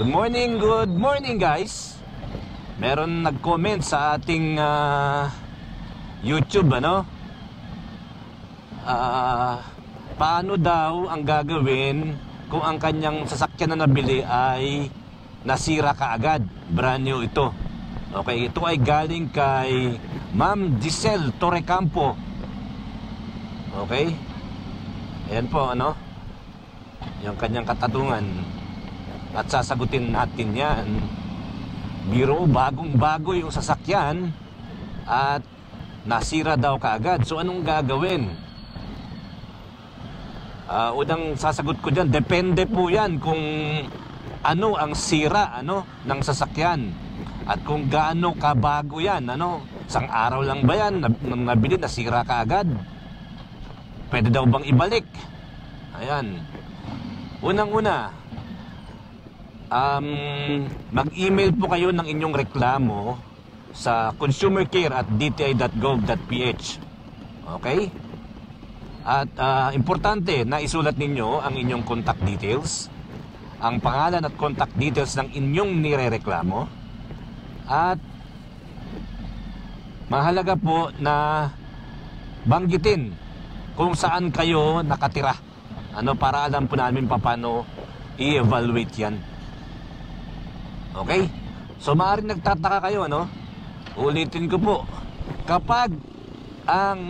Good morning guys. Meron nag-comment sa ating YouTube, ano? Paano daw ang gagawin kung ang kanyang sasakyan na nabili ay nasira kaagad? Brand new ito. Okay, ito ay galing kay Ma'am Giselle Torrecampo. Okay? Ayan po, ano? Yung kanyang katanungan. At sasagutin natin yan. Biro, bagong-bago yung sasakyan at nasira daw kaagad. So anong gagawin? Unang sasagot ko dyan, depende po yan kung ano ang sira, ano, ng sasakyan. At kung gaano kabago yan, ano, isang araw lang ba yan nabili, nasira kaagad? Pwede daw bang ibalik? Ayan. Unang-una, mag-email po kayo ng inyong reklamo sa consumercare@dti.gov.ph. Okay? At importante na isulat ninyo ang inyong contact details, ang pangalan at contact details ng inyong nirereklamo, at mahalaga po na banggitin kung saan kayo nakatira. Ano, para alam po namin paano i-evaluate yan. Okay? So maaaring nagtataka kayo, ano? Ulitin ko po. Kapag ang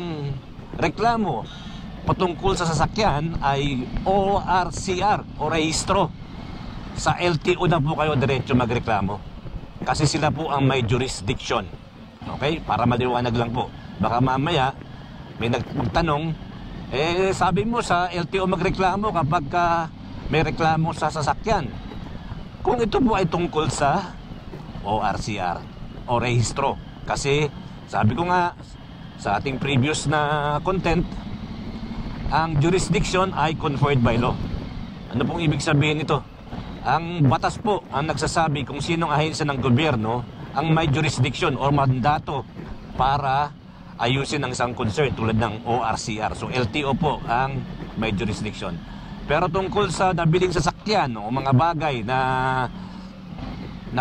reklamo patungkol sa sasakyan ay ORCR o rehistro, sa LTO na po kayo diretso magreklamo. Kasi sila po ang may jurisdiction. Okay? Para maliwanag lang po. Baka mamaya may nagtanong, sabi mo sa LTO magreklamo kapag may reklamo sa sasakyan. Kung ito po ay tungkol sa ORCR o rehistro. Kasi sabi ko nga sa ating previous na content, ang jurisdiction ay conferred by law. Ano pong ibig sabihin nito? Ang batas po ang nagsasabi kung sinong ahensya ng gobyerno ang may jurisdiction o mandato para ayusin ang isang concern tulad ng ORCR. So LTO po ang may jurisdiction. Pero tungkol sa nabiling sasakyan o mga bagay na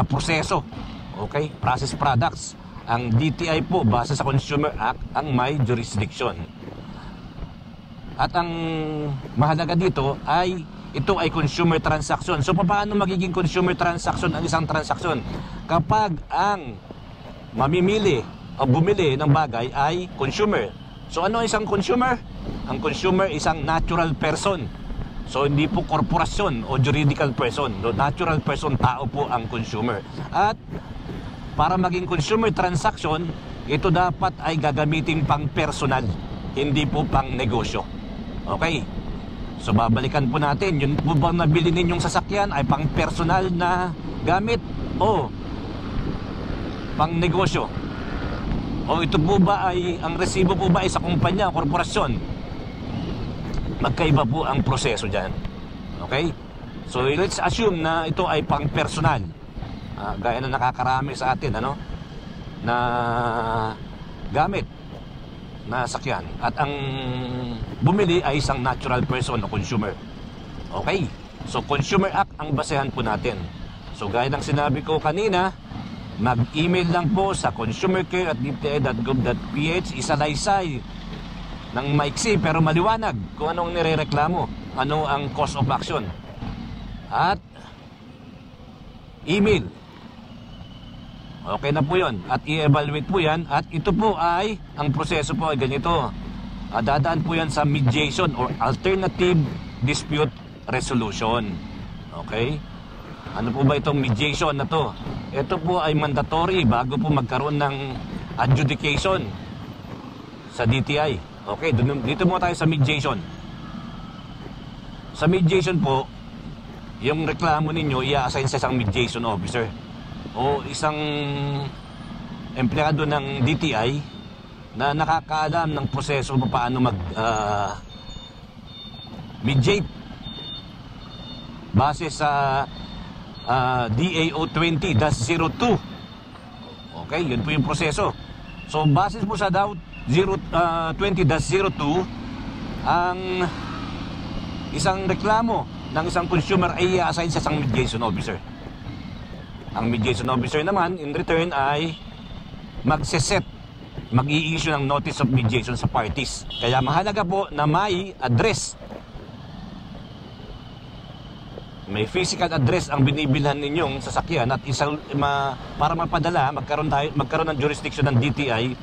proseso, okay, processed products, ang DTI po base sa Consumer Act ang may jurisdiction. At ang mahalaga dito ay ito ay consumer transaction. So paano magiging consumer transaction ang isang transaction? Kapag ang mamimili o bumili ng bagay ay consumer. So ano isang consumer? Ang consumer isang natural person. So hindi po korporasyon o juridical person. No, natural person, tao po ang consumer. At para maging consumer transaction, ito dapat ay gagamitin pang personal, hindi po pang negosyo. Okay? So babalikan po natin, yun po bang nabili ninyong sasakyan ay pang personal na gamit o pang negosyo? O ito po ba ay, ang resibo po ba ay sa kumpanya o korporasyon? Magkaiba po ang proseso dyan. Okay? So let's assume na ito ay pang personal. Gaya na nakakarami sa atin, ano? Na gamit na sakyan. At ang bumili ay isang natural person o consumer. Okay? So Consumer Act ang basehan po natin. So gaya ng sinabi ko kanina, mag-email lang po sa consumercare@dti.gov.ph, isalaysay ng maiksi pero maliwanag kung anong nirereklamo, ano ang cause of action, at email. Okay na po yun, at i-evaluate po yan. At ito po ay, ang proseso po ay ganito, dadaan po yan sa mediation or alternative dispute resolution. Okay? Ano po ba itong mediation na to? Ito po ay mandatory bago po magkaroon ng adjudication sa DTI. Okay, dito muna tayo sa mediation. Sa mediation po, yung reklamo ninyo i-assign sa isang mediation officer o isang empleyado ng DTI na nakakaalam ng proseso kung paano mediate base sa DAO 20-02. Okay, yun po yung proseso. So base po sa DAO 20-02, ang isang reklamo ng isang consumer ay i-assign sa isang mediation officer. Ang mediation officer naman, in return, ay mag-i-issue ng notice of mediation sa parties. Kaya mahalaga po na may address. May physical address ang binibilhan ninyong sasakyan at para mapadala, magkaroon ng jurisdiction ng DTI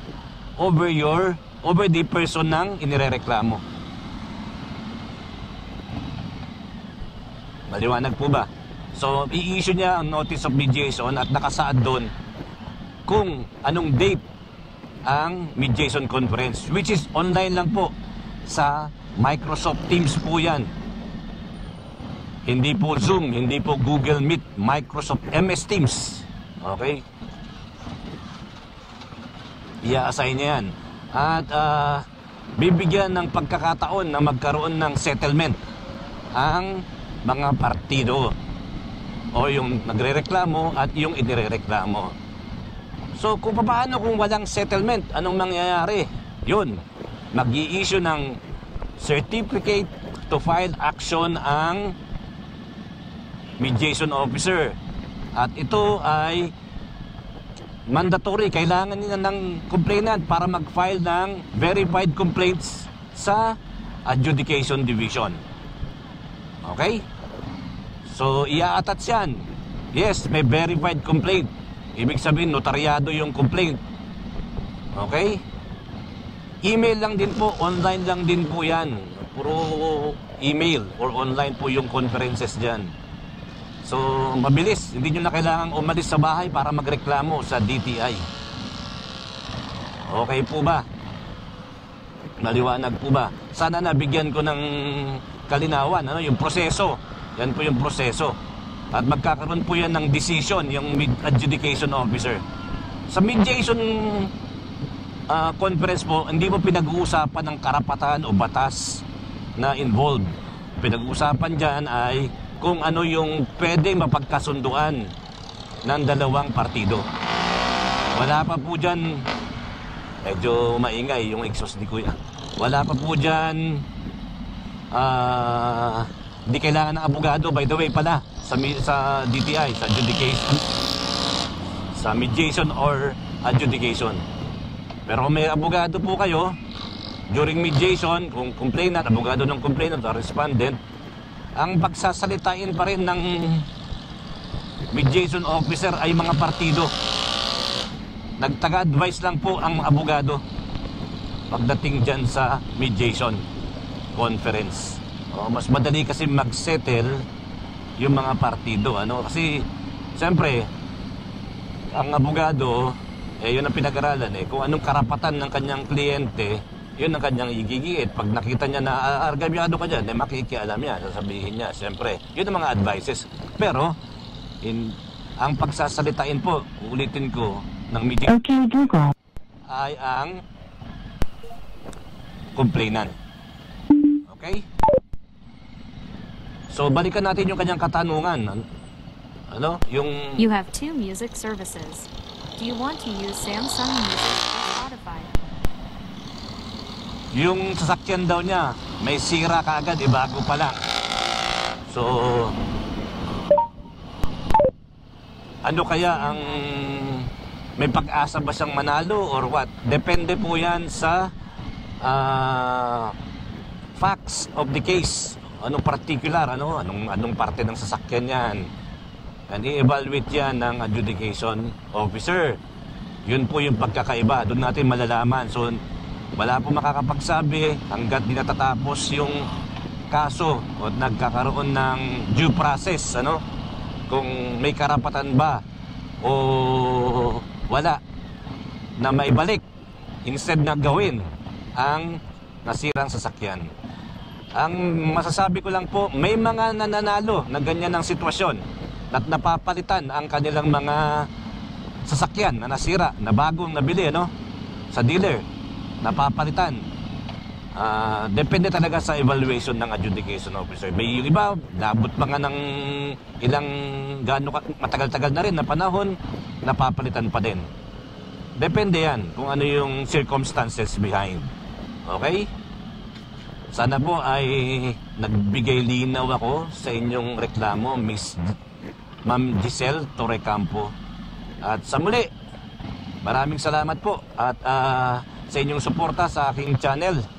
over the person ng inirereklamo. Maliwanag po ba? So, i-issue niya ang notice of mediation at nakasaad doon kung anong date ang mediation conference, which is online lang po sa Microsoft Teams po yan. Hindi po Zoom, hindi po Google Meet, Microsoft MS Teams. Okay? I-assign niya yan. At bibigyan ng pagkakataon na magkaroon ng settlement ang mga partido o yung nagrereklamo at yung inirereklamo. So kung paano kung walang settlement, anong mangyayari? Yun, mag-i-issue ng certificate to file action ang mediation officer. At ito ay mandatory, kailangan nila ng complainant para mag-file ng verified complaints sa adjudication division. Okay? So, ia-attach yan. Yes, may verified complaint. Ibig sabihin, notaryado yung complaint. Okay? Email lang din po, online lang din po yan. Puro email or online po yung conferences dyan. So, mabilis. Hindi nyo na kailangang umalis sa bahay para magreklamo sa DTI. Okay po ba? Maliwanag po ba? Sana nabigyan ko ng kalinawan, yung proseso. Yan po yung proseso. At magkakaroon po yan ng decision, yung adjudication officer. Sa mediation conference po, hindi mo pinag-uusapan ng karapatan o batas na involved. Pinag-uusapan dyan ay kung ano yung pwedeng mapagkasunduan ng dalawang partido. Wala pa po dyan, medyo maingay yung exhaust ni Kuya. Wala pa po dyan, hindi kailangan ng abogado, by the way pala, sa DTI, sa adjudication, sa mediation or adjudication. Pero kung may abogado po kayo, during mediation, kung complainant, abogado ng complainant or respondent, ang pagsasalitain pa rin ng mediation officer ay mga partido. Nagtaga-advise lang po ang abogado pagdating dyan sa mediation conference. Mas madali kasi mag-settle yung mga partido. Kasi, siyempre, ang abogado, yun ang pinag-aralan. Kung anong karapatan ng kanyang kliyente, yun ang kanyang igigiit. Pag nakita niya na argabyado ka dyan, makikialam niya, sasabihin niya. Siyempre, yun ang mga advices. Pero, ang pagsasalitain po, ulitin ko, ng media ay ang complainant. Okay? So, balikan natin yung kanyang katanungan. Yung... You have 2 music services. Do you want to use Samsung Music or Spotify? Yung sasakyan daw niya, may sira kaagad, bago pa lang. So, ano kaya ang may pag-asa ba siyang manalo or what? Depende po yan sa facts of the case. Anong particular, anong parte ng sasakyan yan. And i-evaluate yan ng adjudication officer. Yun po yung pagkakaiba. Doon natin malalaman. So, wala po makakapagsabi hanggat di natatapos yung kaso o nagkakaroon ng due process, kung may karapatan ba o wala na maibalik instead na gawin ang nasirang sasakyan. Ang masasabi ko lang po, may mga nananalo na ganyan ng sitwasyon at napapalitan ang kanilang mga sasakyan na nasira, na bagong nabili sa dealer, napapalitan. Depende talaga sa evaluation ng adjudication officer. May yung iba, labot pa nga ng ilang matagal-tagal na rin na panahon, napapalitan pa din. Depende yan kung ano yung circumstances behind. Okay? Sana po ay nagbigay linaw ako sa inyong reklamo, Miss Ma'am Giselle Torrecampo. At sa muli, maraming salamat po at sa inyong suporta sa aking channel.